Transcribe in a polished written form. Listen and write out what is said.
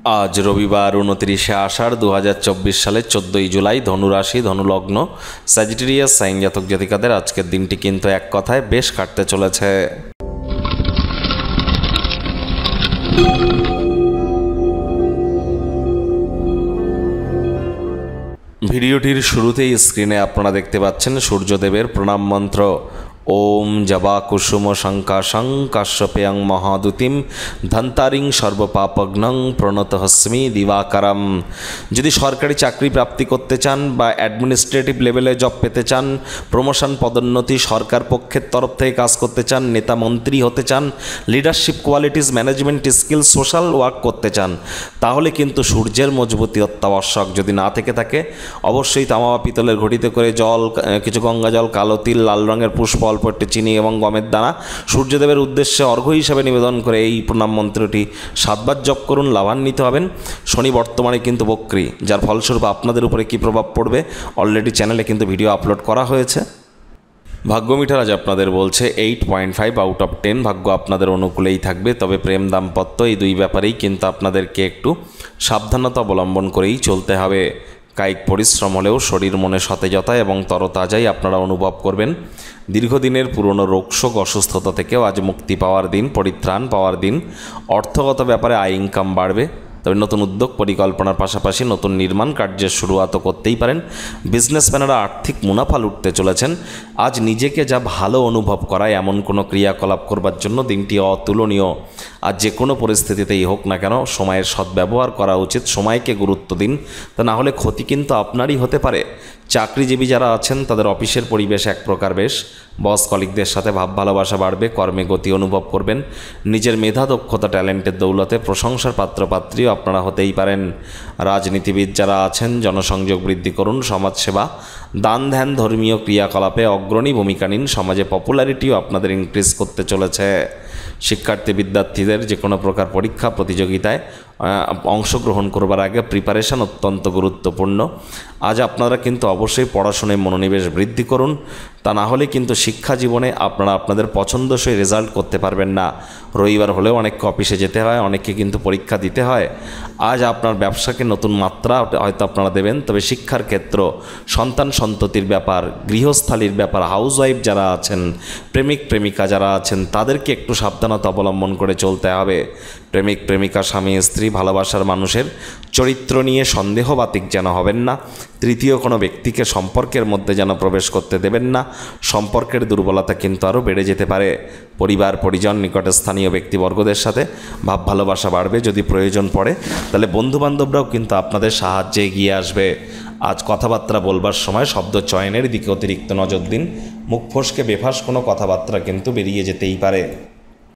আজ রবিবার 29শে আষাঢ় 2024 সালের 14ই জুলাই, ধনুরাশি, ধনুলগ্ন, স্যাজিটেরিয়াস সাইন জাতক জাতিকাদের আজকের দিনটি কিন্তু এক কথায় বেশ কাটতে চলেছে। ভিডিওটির শুরুতেই স্ক্রিনে আপনারা দেখতে পাচ্ছেন সূর্যদেবের প্রণাম মন্ত্র। ওম জবা কুসুম শঙ্কাশং কাশ্যপেয়ং মহাদুতিম ধন্তারিং সর্বপাপগ্নং প্রণতহস্মি দিবাকারম। যদি সরকারি চাকরি প্রাপ্তি করতে চান বা অ্যাডমিনিস্ট্রেটিভ লেভেলে জব পেতে চান, প্রমোশন পদোন্নতি সরকার পক্ষের তরফ থেকে কাজ করতে চান, নেতা মন্ত্রী হতে চান, leadership qualities, management skill, social work করতে চান, তাহলে কিন্তু সূর্যের মজবুতি অত্যাবশ্যক। যদি না থেকে থাকে অবশ্যই তামা বা পিতলের ঘটিতে করে জল, কিছু গঙ্গা জল, কালো তিল, লাল রঙের পুষ্প, অল্প একটু চিনি এবং গমের দানা সূর্যদেবের উদ্দেশ্যে অর্ঘ্য হিসাবে নিবেদন করে এই প্রণাম মন্ত্রটি 7 বার জপ করুন, লাভান্বিত হবেন। শনি বর্তমানে কিন্তু বক্রী, যার ফলস্বরূপ আপনাদের উপরে কী প্রভাব পড়বে অলরেডি চ্যানেলে কিন্তু ভিডিও আপলোড করা হয়েছে। ভাগ্য মিটার আজ আপনাদের বলছে 8.5 আউট অফ 10 ভাগ্য আপনাদের অনুকূলেই থাকবে। তবে প্রেম দাম্পত্য এই দুই ব্যাপারেই কিন্তু আপনাদেরকে একটু সাবধানতা অবলম্বন করেই চলতে হবে। কায়িক পরিশ্রম হলেও শরীর মনে সতেজতা এবং তরতাজাই আপনারা অনুভব করবেন। দীর্ঘদিনের পুরনো রোগশোক, অসুস্থতা থেকেও আজ মুক্তি পাওয়ার দিন, পরিত্রাণ পাওয়ার দিন। অর্থগত ব্যাপারে আয় ইনকাম বাড়বে। তবে নতুন উদ্যোগ পরিকল্পনার পাশাপাশি নতুন নির্মাণ কার্যের শুরুয়াতও করতেই পারেন। বিজনেসম্যানেরা আর্থিক মুনাফা লুটতে চলেছেন। আজ নিজেকে যা ভালো অনুভব করায় এমন কোনো ক্রিয়াকলাপ করবার জন্য দিনটি অতুলনীয়। আর যে কোনো পরিস্থিতিতেই হোক না কেন সময়ের সদ্ব্যবহার করা উচিত। সময়কে গুরুত্ব দিন, তা না হলে ক্ষতি কিন্তু আপনারই হতে পারে। চাকরিজীবী যারা আছেন তাদের অফিসের পরিবেশ এক প্রকার বেশ। বস কলিগদের সাথে ভাব ভালোবাসা বাড়বে, কর্মে গতি অনুভব করবেন। নিজের মেধা, দক্ষতা, ট্যালেন্টের দৌলতে প্রশংসার পাত্রপাত্রীও আপনারা হতেই পারেন। রাজনীতিবিদ যারা আছেন জনসংযোগ বৃদ্ধি করুন, সমাজসেবা, দান ধ্যান, ধর্মীয় ক্রিয়াকলাপে অগ্রণী ভূমিকা নিন। সমাজে পপুলারিটিও আপনাদের ইনক্রিজ করতে চলেছে। শিক্ষার্থী বিদ্যার্থীদের যে কোনো প্রকার পরীক্ষা প্রতিযোগিতায় অংশগ্রহণ করবার আগে প্রিপারেশন অত্যন্ত গুরুত্বপূর্ণ। আজ আপনারা কিন্তু অবশ্যই পড়াশোনায় মনোনিবেশ বৃদ্ধি করুন, তা না হলে কিন্তু শিক্ষা জীবনে আপনারা আপনাদের পছন্দসই রেজাল্ট করতে পারবেন না। রবিবার হলেও অনেককে অফিসে যেতে হয়, অনেককে কিন্তু পরীক্ষা দিতে হয়। আজ আপনার ব্যবসাকে নতুন মাত্রা হয়তো আপনারা দেবেন। তবে শিক্ষার ক্ষেত্র, সন্তান সন্ততির ব্যাপার, গৃহস্থালির ব্যাপার, হাউসওয়াইফ যারা আছেন, প্রেমিক প্রেমিকা যারা আছেন, তাদেরকে একটু সাবধানতা অবলম্বন করে চলতে হবে। প্রেমিক প্রেমিকা, স্বামী স্ত্রী, ভালোবাসার মানুষের চরিত্র নিয়ে সন্দেহবাতিক যেন হবেন না। তৃতীয় কোনো ব্যক্তিকে সম্পর্কের মধ্যে যেন প্রবেশ করতে দেবেন না। সম্পর্কের দুর্বলতা কিন্তু আরও বেড়ে যেতে পারে। পরিবার পরিজন, নিকটে স্থানীয় ব্যক্তিবর্গদের সাথে ভাব ভালোবাসা বাড়বে। যদি প্রয়োজন পড়ে তাহলে বন্ধুবান্ধবরাও কিন্তু আপনাদের সাহায্যে এগিয়ে আসবে। আজ কথাবার্তা বলবার সময় শব্দ চয়নের দিকে অতিরিক্ত নজর দিন। মুখ ফসকে বেফাস কোনো কথাবার্তা কিন্তু বেরিয়ে যেতেই পারে।